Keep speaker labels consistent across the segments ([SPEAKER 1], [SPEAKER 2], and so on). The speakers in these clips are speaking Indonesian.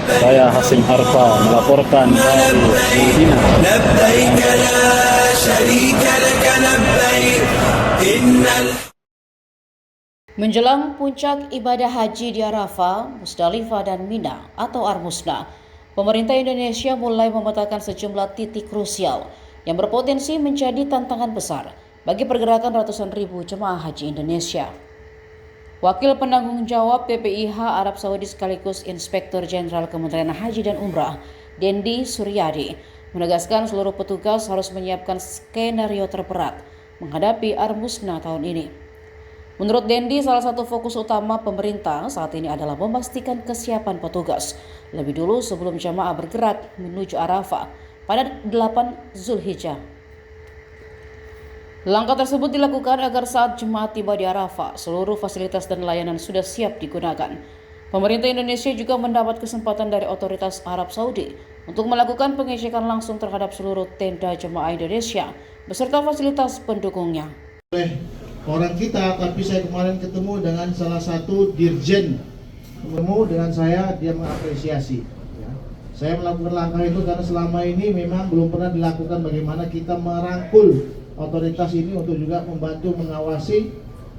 [SPEAKER 1] Saya Hasim Harfa melaporkan dari Medina.
[SPEAKER 2] Menjelang puncak ibadah haji di Arafah, Musdalifah dan Mina atau Armusna, pemerintah Indonesia mulai memetakan sejumlah titik krusial yang berpotensi menjadi tantangan besar bagi pergerakan ratusan ribu jemaah haji Indonesia. Wakil Penanggung Jawab PPIH Arab Saudi sekaligus Inspektur Jenderal Kementerian Haji dan Umrah, Dendi Suryadi, menegaskan seluruh petugas harus menyiapkan skenario terberat menghadapi Armusna tahun ini. Menurut Dendi, salah satu fokus utama pemerintah saat ini adalah memastikan kesiapan petugas lebih dulu sebelum jamaah bergerak menuju Arafah pada 8 Zulhijjah. Langkah tersebut dilakukan agar saat jemaah tiba di Arafah, seluruh fasilitas dan layanan sudah siap digunakan. Pemerintah Indonesia juga mendapat kesempatan dari otoritas Arab Saudi untuk melakukan pengecekan langsung terhadap seluruh tenda jemaah Indonesia beserta fasilitas pendukungnya.
[SPEAKER 3] Orang kita, tapi saya kemarin ketemu dengan salah satu dirjen, ketemu dengan saya, dia mengapresiasi. Ya. Saya melakukan langkah itu karena selama ini memang belum pernah dilakukan bagaimana kita merangkul otoritas ini untuk juga membantu mengawasi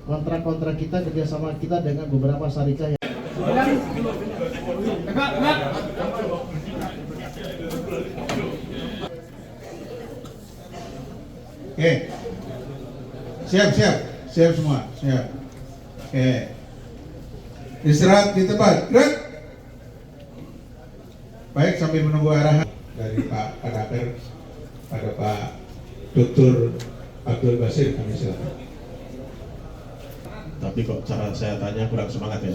[SPEAKER 3] kontrak-kontrak kita, kerjasama kita dengan beberapa syarikat. Oke, siap semua, siap. Oke, istirahat di tempat, gerak. Baik, sambil menunggu arahan dari Pak Kadaker pada Pak Dr. Abdul Basir, kami silakan. Tapi kok cara saya tanya kurang semangat ya?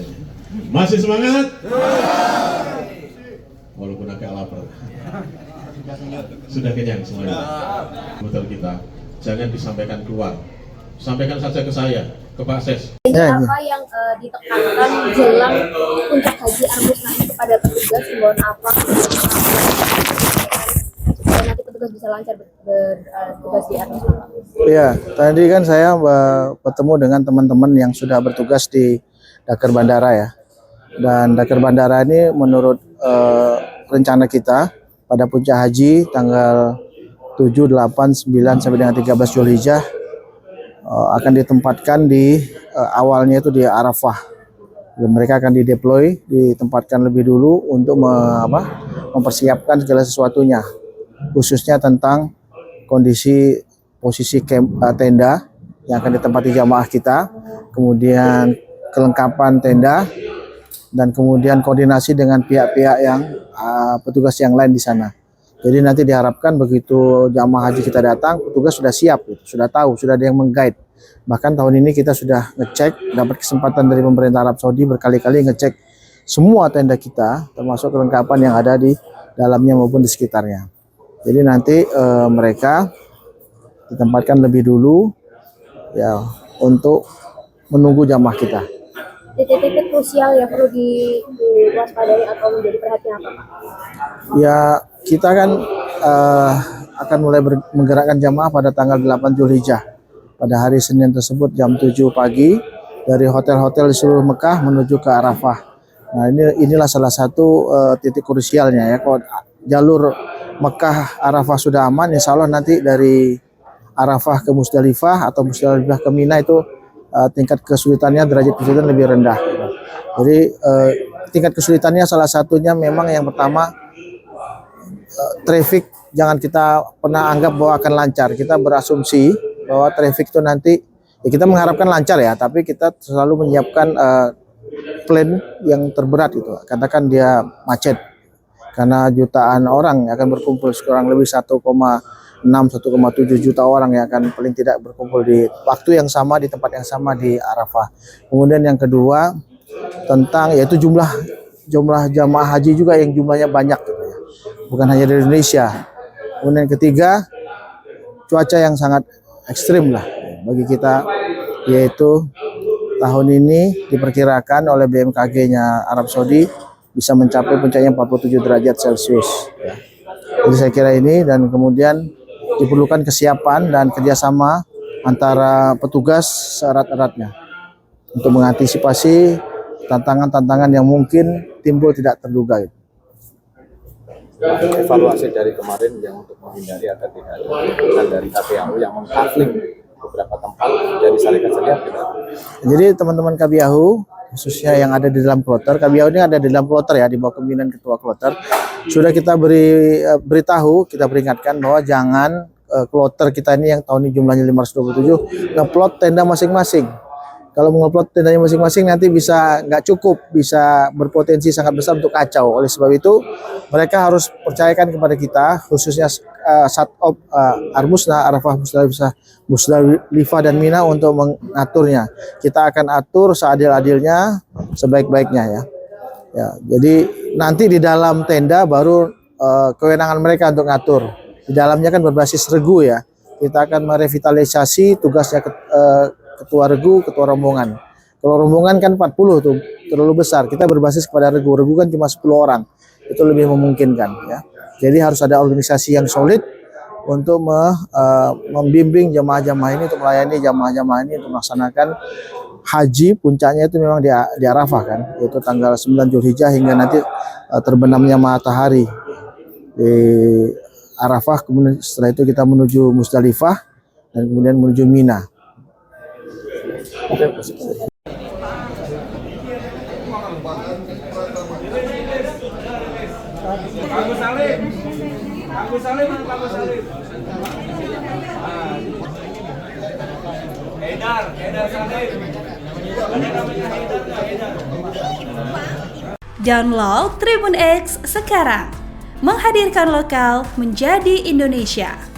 [SPEAKER 3] Masih semangat? Walaupun agak lapar. Sudah kenyang semuanya. Betul kita, jangan disampaikan keluar. Sampaikan saja ke saya, ke Pak Ses.
[SPEAKER 4] Apa yang ditekankan jelang puncak haji Armusna ini kepada petugas, himbauan apa supaya nanti petugas bisa lancar bertugas di Armusna?
[SPEAKER 5] Iya, tadi kan saya bertemu dengan teman-teman yang sudah bertugas di Dakar Bandara ya. Dan Dakar Bandara ini menurut rencana kita pada puncak haji tanggal 7, 8, 9 sampai dengan 13 Zulhijjah akan ditempatkan di awalnya itu di Arafah. Dan mereka akan dideploy, ditempatkan lebih dulu untuk mempersiapkan segala sesuatunya, khususnya tentang kondisi posisi tenda yang akan ditempati jamaah kita, kemudian kelengkapan tenda, dan kemudian koordinasi dengan pihak-pihak yang petugas yang lain di sana. Jadi nanti diharapkan begitu jamaah haji kita datang, petugas sudah siap, sudah tahu, sudah ada yang meng-guide. Bahkan tahun ini kita sudah ngecek, dapat kesempatan dari pemerintah Arab Saudi berkali-kali ngecek semua tenda kita, termasuk kelengkapan yang ada di dalamnya maupun di sekitarnya. Jadi nanti mereka ditempatkan lebih dulu ya untuk menunggu jamaah kita.
[SPEAKER 4] Titik-titik krusial yang perlu diwaspadai atau menjadi perhatian apa, Pak?
[SPEAKER 5] Ya, kita kan akan mulai menggerakkan jamaah pada tanggal 8 Zulhijjah. Pada hari Senin tersebut jam 7 pagi dari hotel-hotel di seluruh Mekah menuju ke Arafah. Nah, inilah salah satu titik krusialnya ya. Kalau jalur Mekah Arafah sudah aman, insya Allah nanti dari Arafah ke Musdalifah atau Musdalifah ke Mina itu tingkat kesulitannya, derajat kesulitan lebih rendah. Jadi tingkat kesulitannya salah satunya memang yang pertama traffic, jangan kita pernah anggap bahwa akan lancar. Kita berasumsi bahwa traffic itu nanti ya kita mengharapkan lancar ya, tapi kita selalu menyiapkan plan yang terberat itu. Katakan dia macet karena jutaan orang akan berkumpul, kurang lebih 1,6 1,7 juta orang yang akan paling tidak berkumpul di waktu yang sama di tempat yang sama di Arafah. Kemudian yang kedua tentang yaitu jumlah jamaah haji juga yang jumlahnya banyak gitu ya. Bukan hanya dari Indonesia. Kemudian yang ketiga cuaca yang sangat ekstrim lah bagi kita, yaitu tahun ini diperkirakan oleh BMKG-nya Arab Saudi bisa mencapai puncaknya 47 derajat Celcius ya. Jadi saya kira ini, dan kemudian diperlukan kesiapan dan kerjasama antara petugas seerat-eratnya untuk mengantisipasi tantangan-tantangan yang mungkin timbul tidak terduga.
[SPEAKER 6] evaluasi dari kemarin yang untuk menghindari agar tidak ada keputusan dari KPAU yang mengkafling beberapa tempat dari syarikat-syarikat kita.
[SPEAKER 5] Jadi teman-teman KBAU khususnya yang ada di dalam kloter, KBAU ini ada di dalam kloter ya, di bawah kepemimpinan ketua kloter. Sudah kita beritahu, kita peringatkan bahwa jangan kloter kita ini yang tahun ini jumlahnya 527 ngeplot tenda masing-masing. Kalau mengeplot tendanya masing-masing nanti bisa nggak cukup, bisa berpotensi sangat besar untuk kacau. Oleh sebab itu mereka harus percayakan kepada kita, khususnya Satop Armusna, Arafah Musdalifah dan Mina untuk mengaturnya. Kita akan atur seadil-adilnya, sebaik-baiknya ya. Ya, jadi nanti di dalam tenda baru kewenangan mereka untuk ngatur. Di dalamnya kan berbasis regu ya. Kita akan merevitalisasi tugasnya ketua regu, ketua rombongan. Kalau rombongan kan 40 tuh, terlalu besar. Kita berbasis kepada regu. Regu kan cuma 10 orang. Itu lebih memungkinkan ya. Jadi harus ada organisasi yang solid untuk membimbing jamaah-jamaah ini, untuk melayani jamaah-jamaah ini untuk melaksanakan haji. Puncaknya itu memang di Arafah kan, yaitu tanggal 9 Zulhijjah hingga nanti terbenamnya matahari di Arafah. Kemudian setelah itu kita menuju Musdalifah dan kemudian menuju Mina.
[SPEAKER 7] Download Tribun X sekarang, menghadirkan lokal menjadi Indonesia.